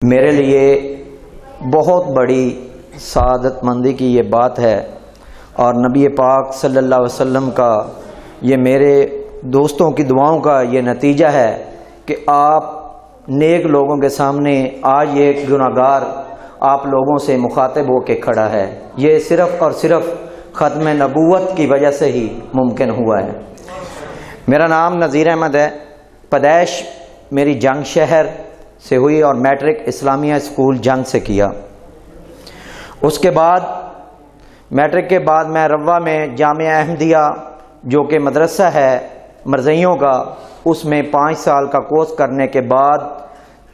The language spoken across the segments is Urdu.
میرے لیے بہت بڑی سعادت مندی کی یہ بات ہے اور نبی پاک صلی اللہ علیہ وسلم کا یہ میرے دوستوں کی دعاؤں کا یہ نتیجہ ہے کہ آپ نیک لوگوں کے سامنے آج ایک گناہگار آپ لوگوں سے مخاطب ہو کے کھڑا ہے۔ یہ صرف اور صرف ختم نبوت کی وجہ سے ہی ممکن ہوا ہے۔ میرا نام نذیر احمد ہے۔ پیدائش میری جنگ شہر سے ہوئی اور میٹرک اسلامیہ اسکول جنگ سے کیا۔ اس کے بعد میٹرک کے بعد میں روا میں جامعہ احمدیہ جو کہ مدرسہ ہے مرزائیوں کا، اس میں 5 سال کا کورس کرنے کے بعد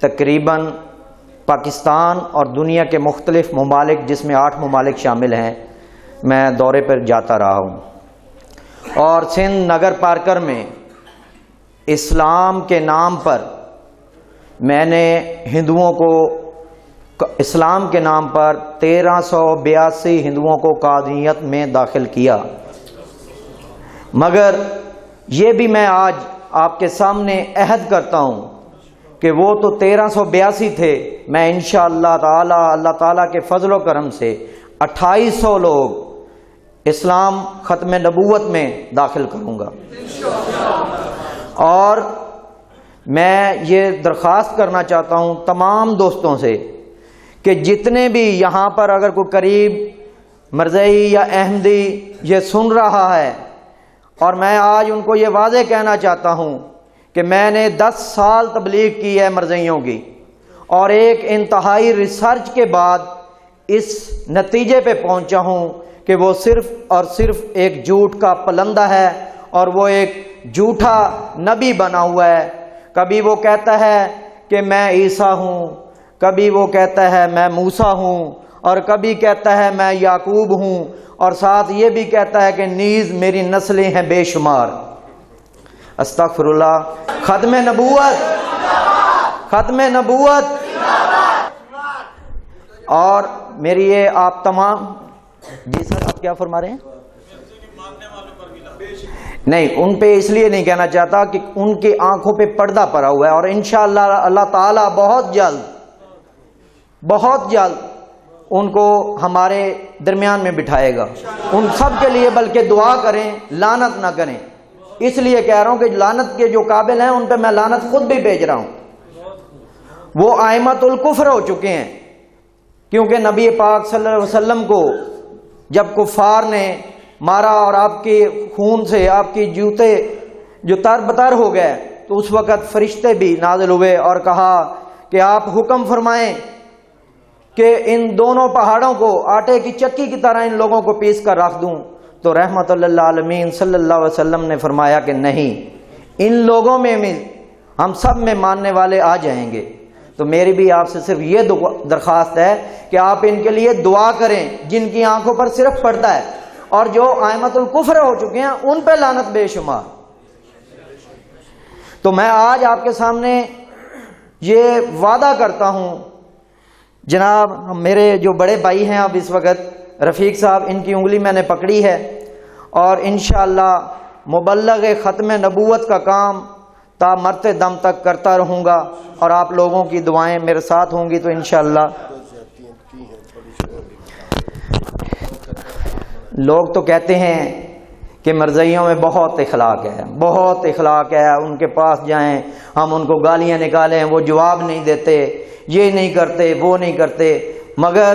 تقریباً پاکستان اور دنیا کے مختلف ممالک جس میں 8 ممالک شامل ہیں میں دورے پر جاتا رہا ہوں، اور سندھ نگر پارکر میں اسلام کے نام پر میں نے ہندوؤں کو اسلام کے نام پر 1382 ہندوؤں کو قادریت میں داخل کیا۔ مگر یہ بھی میں آج آپ کے سامنے عہد کرتا ہوں کہ وہ تو 1382 تھے، میں انشاءاللہ تعالی اللہ تعالیٰ کے فضل و کرم سے 2800 لوگ اسلام ختم نبوت میں داخل کروں گا۔ اور میں یہ درخواست کرنا چاہتا ہوں تمام دوستوں سے کہ جتنے بھی یہاں پر اگر کوئی قریب مرزائی یا احمدی یہ سن رہا ہے، اور میں آج ان کو یہ واضح کہنا چاہتا ہوں کہ میں نے 10 سال تبلیغ کی ہے مرزائیوں کی، اور ایک انتہائی ریسرچ کے بعد اس نتیجے پہ پہنچا ہوں کہ وہ صرف اور صرف ایک جھوٹ کا پلندہ ہے، اور وہ ایک جھوٹا نبی بنا ہوا ہے۔ کبھی وہ کہتا ہے کہ میں عیسیٰ ہوں، کبھی وہ کہتا ہے میں موسیٰ ہوں، اور کبھی کہتا ہے میں یعقوب ہوں، اور ساتھ یہ بھی کہتا ہے کہ نیز میری نسلیں ہیں بے شمار۔ استغفر اللہ۔ ختم نبوت، ختم نبوت۔ اور میری یہ آپ تمام جی سر آپ کیا فرما رہے ہیں؟ نہیں، ان پہ اس لیے نہیں کہنا چاہتا کہ ان کی آنکھوں پہ پردہ پڑا ہوا ہے، اور انشاءاللہ اللہ تعالیٰ بہت جلد ان کو ہمارے درمیان میں بٹھائے گا۔ ان سب کے لیے بلکہ دعا کریں، لعنت نہ کریں۔ اس لیے کہہ رہا ہوں کہ لعنت کے جو قابل ہیں ان پہ میں لعنت خود بھی بھیج رہا ہوں۔ وہ ائمۃ الکفر ہو چکے ہیں، کیونکہ نبی پاک صلی اللہ علیہ وسلم کو جب کفار نے مارا اور آپ کے خون سے آپ کی جوتے جو تر بتر ہو گئے، تو اس وقت فرشتے بھی نازل ہوئے اور کہا کہ آپ حکم فرمائیں کہ ان دونوں پہاڑوں کو آٹے کی چکی کی طرح ان لوگوں کو پیس کر رکھ دوں، تو رحمت اللہ عالمین صلی اللہ علیہ وسلم نے فرمایا کہ نہیں، ان لوگوں میں ہم سب میں ماننے والے آ جائیں گے۔ تو میری بھی آپ سے صرف یہ درخواست ہے کہ آپ ان کے لیے دعا کریں جن کی آنکھوں پر صرف پردہ ہے، اور جو ائمۃ الکفر ہو چکے ہیں ان پہ لعنت بے شمار۔ تو میں آج آپ کے سامنے یہ وعدہ کرتا ہوں، جناب میرے جو بڑے بھائی ہیں اب اس وقت رفیق صاحب، ان کی انگلی میں نے پکڑی ہے، اور انشاءاللہ مبلغ ختم نبوت کا کام تا مرتے دم تک کرتا رہوں گا، اور آپ لوگوں کی دعائیں میرے ساتھ ہوں گی تو انشاءاللہ۔ لوگ تو کہتے ہیں کہ مرزائیوں میں بہت اخلاق ہے، بہت اخلاق ہے، ان کے پاس جائیں ہم ان کو گالیاں نکالیں وہ جواب نہیں دیتے، یہ نہیں کرتے وہ نہیں کرتے۔ مگر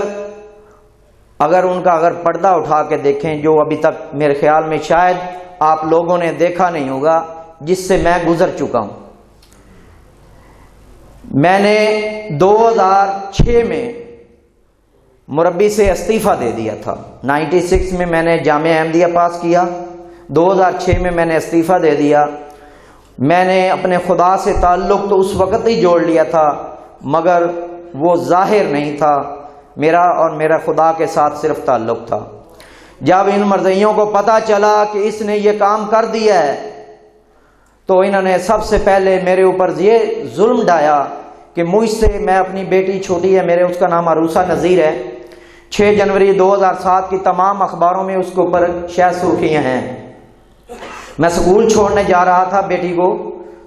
اگر ان کا پردہ اٹھا کے دیکھیں، جو ابھی تک میرے خیال میں شاید آپ لوگوں نے دیکھا نہیں ہوگا، جس سے میں گزر چکا ہوں۔ میں نے 2006 میں مربی سے استعفیٰ دے دیا تھا۔ 96 میں میں نے جامعہ احمدیہ پاس کیا، 2006 میں نے استعفیٰ دے دیا۔ میں نے اپنے خدا سے تعلق تو اس وقت ہی جوڑ لیا تھا، مگر وہ ظاہر نہیں تھا، میرا اور میرا خدا کے ساتھ صرف تعلق تھا۔ جب ان مرزائیوں کو پتہ چلا کہ اس نے یہ کام کر دیا ہے، تو انہوں نے سب سے پہلے میرے اوپر یہ ظلم ڈھایا کہ مجھ سے، میں اپنی بیٹی چھوٹی ہے میرے، اس کا نام عروسہ نذیر ہے، 6 جنوری 2007 کی تمام اخباروں میں اس کے اوپر شہ سرخیاں ہیں۔ میں سکول چھوڑنے جا رہا تھا بیٹی کو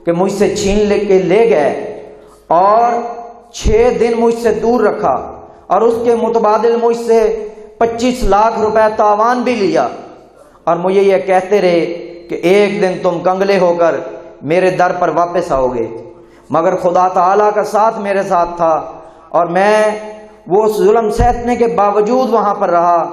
کہ مجھ سے چھین کے لے گئے، اور 6 دن مجھ سے دور رکھا اور اس کے متبادل مجھ سے 25 لاکھ روپے تاوان بھی لیا، اور مجھے یہ کہتے رہے کہ ایک دن تم کنگلے ہو کر میرے در پر واپس آؤ گے، مگر خدا تعالیٰ کا ساتھ میرے ساتھ تھا اور میں وہ ظلم سہنے کے باوجود وہاں پر رہا،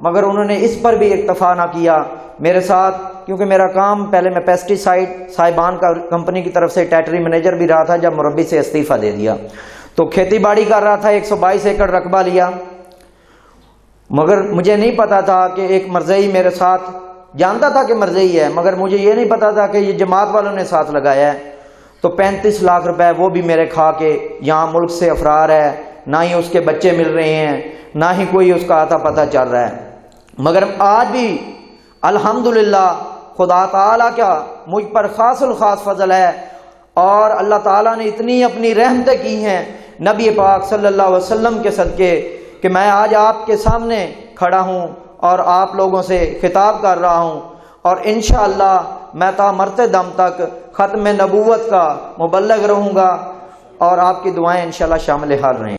مگر انہوں نے اس پر بھی اکتفا نہ کیا میرے ساتھ، کیونکہ میرا کام پہلے میں پیسٹی سائڈ صاحبان کا کمپنی کی طرف سے ٹیٹری مینیجر بھی رہا تھا جب مربی سے استعفیٰ دے دیا، تو کھیتی باڑی کر رہا تھا، 122 ایکڑ رقبہ لیا، مگر مجھے نہیں پتا تھا کہ ایک مرزئی میرے ساتھ، جانتا تھا کہ مرزئی ہے مگر مجھے یہ نہیں پتا تھا کہ یہ جماعت والوں نے ساتھ لگایا ہے، تو 35 لاکھ روپے وہ بھی میرے کھا کے یہاں ملک سے افرار ہے، نہ ہی اس کے بچے مل رہے ہیں، نہ ہی کوئی اس کا آتا پتہ چل رہا ہے، مگر آج بھی الحمدللہ خدا تعالیٰ کا مجھ پر خاص الخاص فضل ہے، اور اللہ تعالیٰ نے اتنی اپنی رحمتیں کی ہیں نبی پاک صلی اللہ علیہ وسلم کے صدقے کہ میں آج آپ کے سامنے کھڑا ہوں اور آپ لوگوں سے خطاب کر رہا ہوں، اور انشاءاللہ میں تا مرتے دم تک ختم نبوت کا مبلغ رہوں گا، اور آپ کی دعائیں انشاءاللہ شامل حال رہیں گی۔